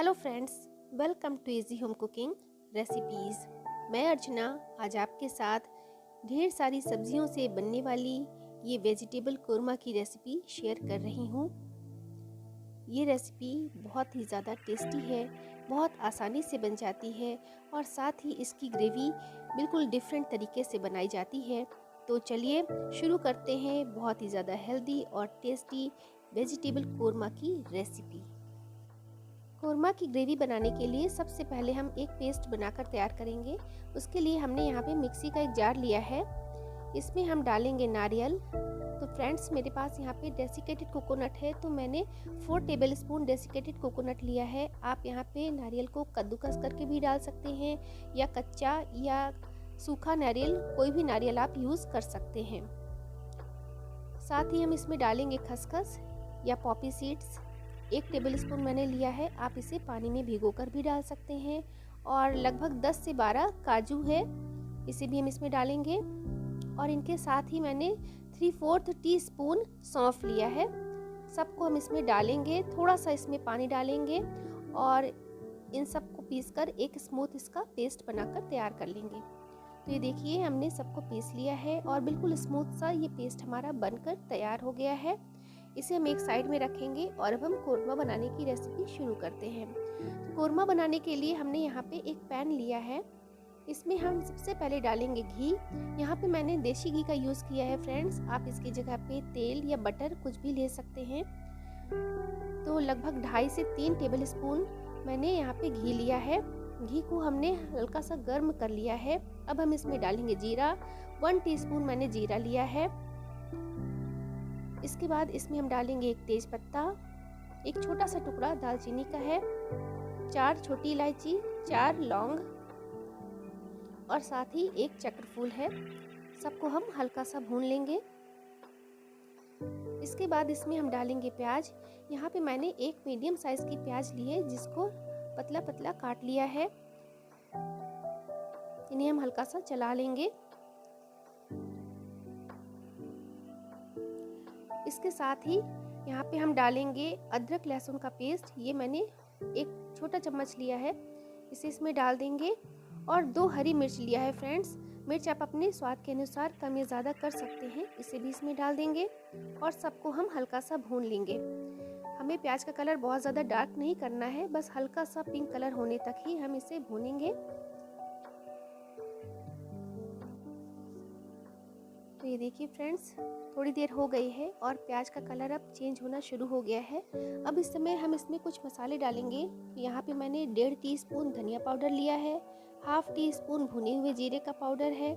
Hello friends, welcome to easy home cooking recipes. मैं अर्चना आज आपके साथ ढेर सारी सब्जियों से बनने वाली ये वेजिटेबल कोरमा की रेसिपी शेयर कर रही हूँ। ये रेसिपी बहुत ही ज़्यादा टेस्टी है, बहुत आसानी से बन जाती है और साथ ही इसकी ग्रेवी बिल्कुल डिफरेंट तरीके से बनाई जाती है। तो चलिए शुरू करते हैं बहुत ही ज़्यादा हेल्दी और टेस्टी वेजिटेबल कोरमा की रेसिपी। कोरमा की ग्रेवी बनाने के लिए सबसे पहले हम एक पेस्ट बनाकर तैयार करेंगे। उसके लिए हमने यहाँ पे मिक्सी का एक जार लिया है। इसमें हम डालेंगे नारियल। तो फ्रेंड्स, मेरे पास यहाँ पे डेसिकेटेड कोकोनट है, तो मैंने 4 टेबलस्पून डेसिकेटेड कोकोनट लिया है। आप यहाँ पे नारियल को कद्दूकस करके भी डाल सकते हैं या कच्चा या सूखा नारियल, कोई भी नारियल आप यूज़ कर सकते हैं। साथ ही हम इसमें डालेंगे खसखस या पॉपी सीड्स। 1 टेबलस्पून मैंने लिया है, आप इसे पानी में भिगोकर भी डाल सकते हैं। और लगभग 10 से 12 काजू है, इसे भी हम इसमें डालेंगे। और इनके साथ ही मैंने 3/4 टीस्पून सौंफ लिया है। सबको हम इसमें डालेंगे, थोड़ा सा इसमें पानी डालेंगे और इन सबको पीसकर एक स्मूथ इसका पेस्ट बनाकर तैयार कर लेंगे। तो ये देखिए, हमने सबको पीस लिया है और बिल्कुल स्मूथ सा ये पेस्ट हमारा बनकर तैयार हो गया है। इसे हम एक साइड में रखेंगे और अब हम कोरमा बनाने की रेसिपी शुरू करते हैं। तो कोरमा बनाने के लिए हमने यहाँ पे एक पैन लिया है। इसमें हम सबसे पहले डालेंगे घी। यहाँ पे मैंने देसी घी का यूज़ किया है फ्रेंड्स, आप इसकी जगह पे तेल या बटर कुछ भी ले सकते हैं। तो लगभग 2.5 से 3 टेबलस्पून मैंने यहाँ पे घी लिया है। घी को हमने हल्का सा गर्म कर लिया है। अब हम इसमें डालेंगे जीरा। 1 टीस्पून मैंने जीरा लिया है। इसके बाद इसमें हम डालेंगे एक तेज पत्ता, एक छोटा सा टुकड़ा दालचीनी का है, 4 छोटी इलायची, 4 लौंग और साथ ही एक चक्रफूल है। सबको हम हल्का सा भून लेंगे। इसके बाद इसमें हम डालेंगे प्याज। यहाँ पे मैंने एक मीडियम साइज की प्याज ली है, जिसको पतला पतला काट लिया है। इन्हें हम हल्का सा चला लेंगे। इसके साथ ही यहाँ पे हम डालेंगे अदरक लहसुन का पेस्ट। ये मैंने एक छोटा चम्मच लिया है, इसे इसमें डाल देंगे। और 2 हरी मिर्च लिया है फ्रेंड्स। मिर्च आप अपने स्वाद के अनुसार कम या ज़्यादा कर सकते हैं, इसे भी इसमें डाल देंगे और सबको हम हल्का सा भून लेंगे। हमें प्याज का कलर बहुत ज़्यादा डार्क नहीं करना है, बस हल्का सा पिंक कलर होने तक ही हम इसे भूनेंगे। तो ये देखिए फ्रेंड्स, थोड़ी देर हो गई है और प्याज का कलर अब चेंज होना शुरू हो गया है। अब इस समय हम इसमें कुछ मसाले डालेंगे। यहाँ पे मैंने 1.5 टीस्पून धनिया पाउडर लिया है, 1/2 टीस्पून भुने हुए जीरे का पाउडर है,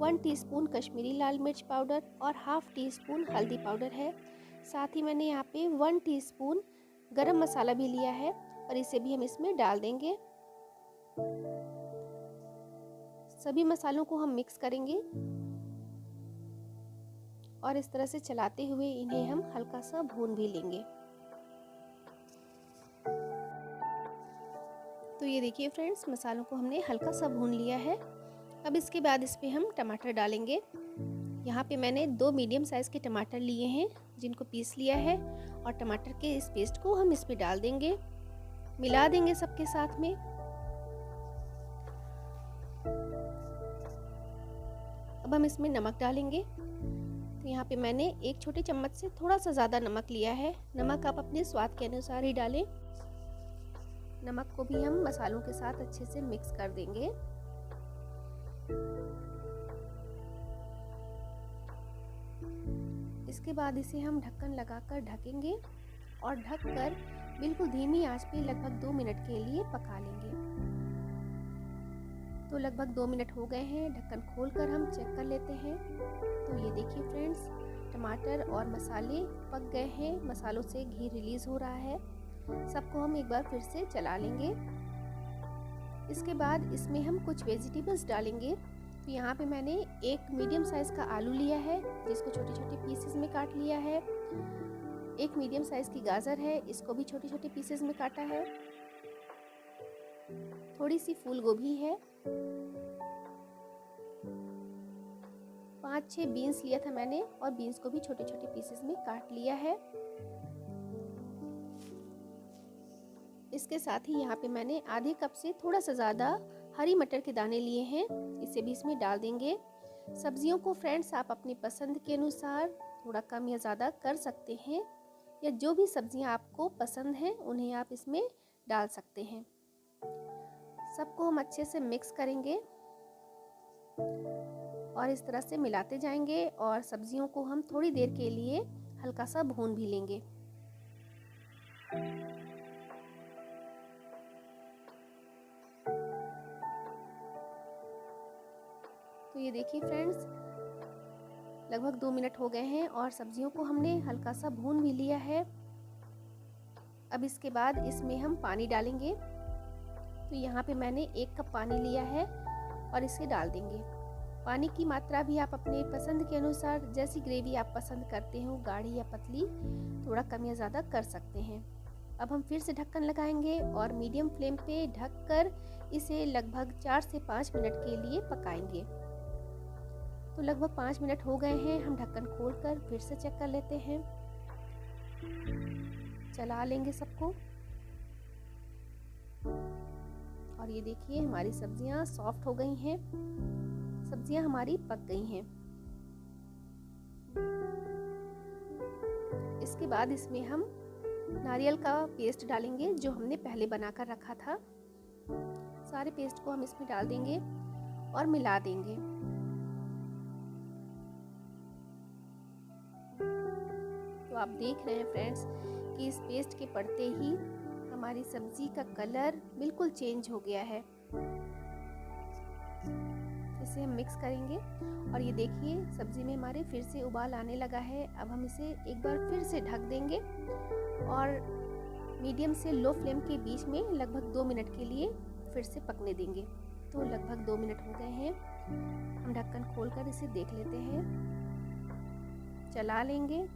1 टीस्पून कश्मीरी लाल मिर्च पाउडर और 1/2 टीस्पून हल्दी पाउडर है। साथ ही मैंने यहाँ पे 1 टीस्पून गरम मसाला भी लिया है और इसे भी हम इसमें डाल देंगे। सभी मसालों को हम मिक्स करेंगे और इस तरह से चलाते हुए इन्हें हम हल्का सा भून भी लेंगे। तो ये देखिए फ्रेंड्स, मसालों को हमने हल्का सा भून लिया है। अब इसके बाद इस पे हम टमाटर डालेंगे। यहाँ पे मैंने 2 मीडियम साइज़ के टमाटर लिए हैं, जिनको पीस लिया है और टमाटर के इस पेस्ट को हम इस पे डाल देंगे, मिला देंगे सबके साथ में। अब हम इसमें नमक डालेंगे। तो यहाँ पे मैंने एक छोटे चम्मच से थोड़ा सा ज़्यादा नमक लिया है। नमक आप अपने स्वाद के अनुसार ही डालें। नमक को भी हम मसालों के साथ अच्छे से मिक्स कर देंगे। इसके बाद इसे हम ढक्कन लगाकर ढकेंगे और ढककर बिल्कुल धीमी आंच पे लगभग 2 मिनट के लिए पका लेंगे। तो लगभग 2 मिनट हो गए हैं। ढक्कन खोलकर हम चेक कर लेते हैं। तो ये देखिए फ्रेंड्स, टमाटर और मसाले पक गए हैं, मसालों से घी रिलीज हो रहा है। सबको हम एक बार फिर से चला लेंगे। इसके बाद इसमें हम कुछ वेजिटेबल्स डालेंगे। तो यहाँ पे मैंने एक मीडियम साइज़ का आलू लिया है, जिसको छोटे छोटे पीसेस में काट लिया है। एक मीडियम साइज़ की गाजर है, इसको भी छोटे छोटे पीसेस में काटा है। थोड़ी सी फूल गोभी है। 5-6 बीन्स लिया था मैंने और बीन्स को भी छोटे छोटे पीसेस में काट लिया है। इसके साथ ही यहाँ पे मैंने आधे कप से थोड़ा सा ज़्यादा हरी मटर के दाने लिए हैं, इसे भी इसमें डाल देंगे। सब्जियों को फ्रेंड्स आप अपनी पसंद के अनुसार थोड़ा कम या ज़्यादा कर सकते हैं, या जो भी सब्जियां आपको पसंद हैं उन्हें आप इसमें डाल सकते हैं। सबको हम अच्छे से मिक्स करेंगे और इस तरह से मिलाते जाएंगे और सब्जियों को हम थोड़ी देर के लिए हल्का सा भून भी लेंगे। तो ये देखिए फ्रेंड्स, लगभग 2 मिनट हो गए हैं और सब्जियों को हमने हल्का सा भून भी लिया है। अब इसके बाद इसमें हम पानी डालेंगे। तो यहाँ पे मैंने 1 कप पानी लिया है और इसे डाल देंगे। पानी की मात्रा भी आप अपने पसंद के अनुसार, जैसी ग्रेवी आप पसंद करते हो, गाढ़ी या पतली, थोड़ा कम या ज़्यादा कर सकते हैं। अब हम फिर से ढक्कन लगाएंगे और मीडियम फ्लेम पे ढककर इसे लगभग 4 से 5 मिनट के लिए पकाएंगे। तो लगभग 5 मिनट हो गए हैं, हम ढक्कन खोलकर फिर से चेक कर लेते हैं। चला लेंगे सबको और ये देखिए हमारी सब्जियां सॉफ्ट हो गई हैं, सब्जियां हमारी पक गई हैं। इसके बाद इसमें हम नारियल का पेस्ट डालेंगे जो हमने पहले बनाकर रखा था। सारे पेस्ट को हम इसमें डाल देंगे और मिला देंगे। तो आप देख रहे हैं फ्रेंड्स कि इस पेस्ट के पड़ते ही हमारी सब्जी का कलर बिल्कुल चेंज हो गया है। इसे हम मिक्स करेंगे और ये देखिए सब्जी में हमारे फिर से उबाल आने लगा है। अब हम इसे एक बार फिर से ढक देंगे और मीडियम से लो फ्लेम के बीच में लगभग 2 मिनट के लिए फिर से पकने देंगे। तो लगभग 2 मिनट हो गए हैं, हम ढक्कन खोलकर इसे देख लेते हैं, चला लेंगे।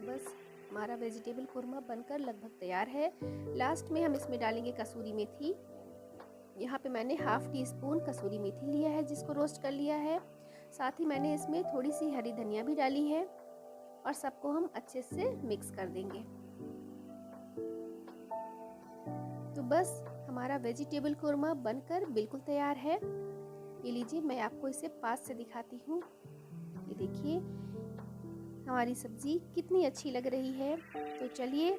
बस हमारा वेजिटेबल कुरमा बनकर लगभग तैयार है। लास्ट में हम इसमें डालेंगे कसूरी मेथी। यहाँ पे मैंने ½ टी स्पून कसूरी मेथी लिया है जिसको रोस्ट कर लिया है। साथ ही मैंने इसमें थोड़ी सी हरी धनिया भी डाली है और सबको हम अच्छे से मिक्स कर देंगे। तो बस हमारा वेजिटेबल कुरमा बनकर बिल्कुल तैयार है। ये लीजिए, मैं आपको इसे पास से दिखाती हूँ। ये देखिए हमारी सब्जी कितनी अच्छी लग रही है। तो चलिए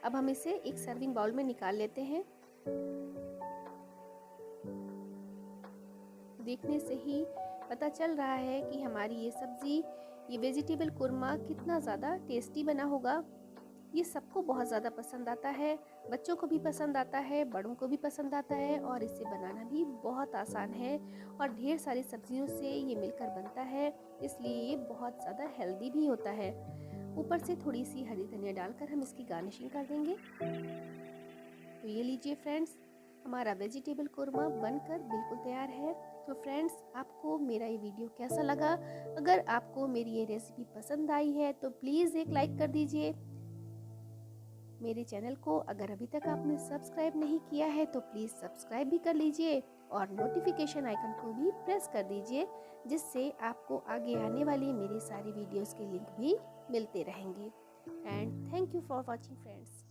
अब हम इसे एक सर्विंग बाउल में निकाल लेते हैं। देखने से ही पता चल रहा है कि हमारी ये सब्जी, ये वेजिटेबल कुरमा कितना ज़्यादा टेस्टी बना होगा। ये सबको बहुत ज़्यादा पसंद आता है, बच्चों को भी पसंद आता है, बड़ों को भी पसंद आता है और इसे बनाना भी बहुत आसान है और ढेर सारी सब्जियों से ये मिलकर बनता है, इसलिए ये बहुत ज़्यादा हेल्दी भी होता है। ऊपर से थोड़ी सी हरी धनिया डालकर हम इसकी गार्निशिंग कर देंगे। तो ये लीजिए फ्रेंड्स, हमारा वेजिटेबल कुरमा बनकर बिल्कुल तैयार है। तो फ्रेंड्स, आपको मेरा ये वीडियो कैसा लगा? अगर आपको मेरी ये रेसिपी पसंद आई है तो प्लीज़ एक लाइक कर दीजिए। मेरे चैनल को अगर अभी तक आपने सब्सक्राइब नहीं किया है तो प्लीज़ सब्सक्राइब भी कर लीजिए और नोटिफिकेशन आइकन को भी प्रेस कर दीजिए, जिससे आपको आगे आने वाली मेरी सारी वीडियोस के लिंक भी मिलते रहेंगे। And thank you for watching friends.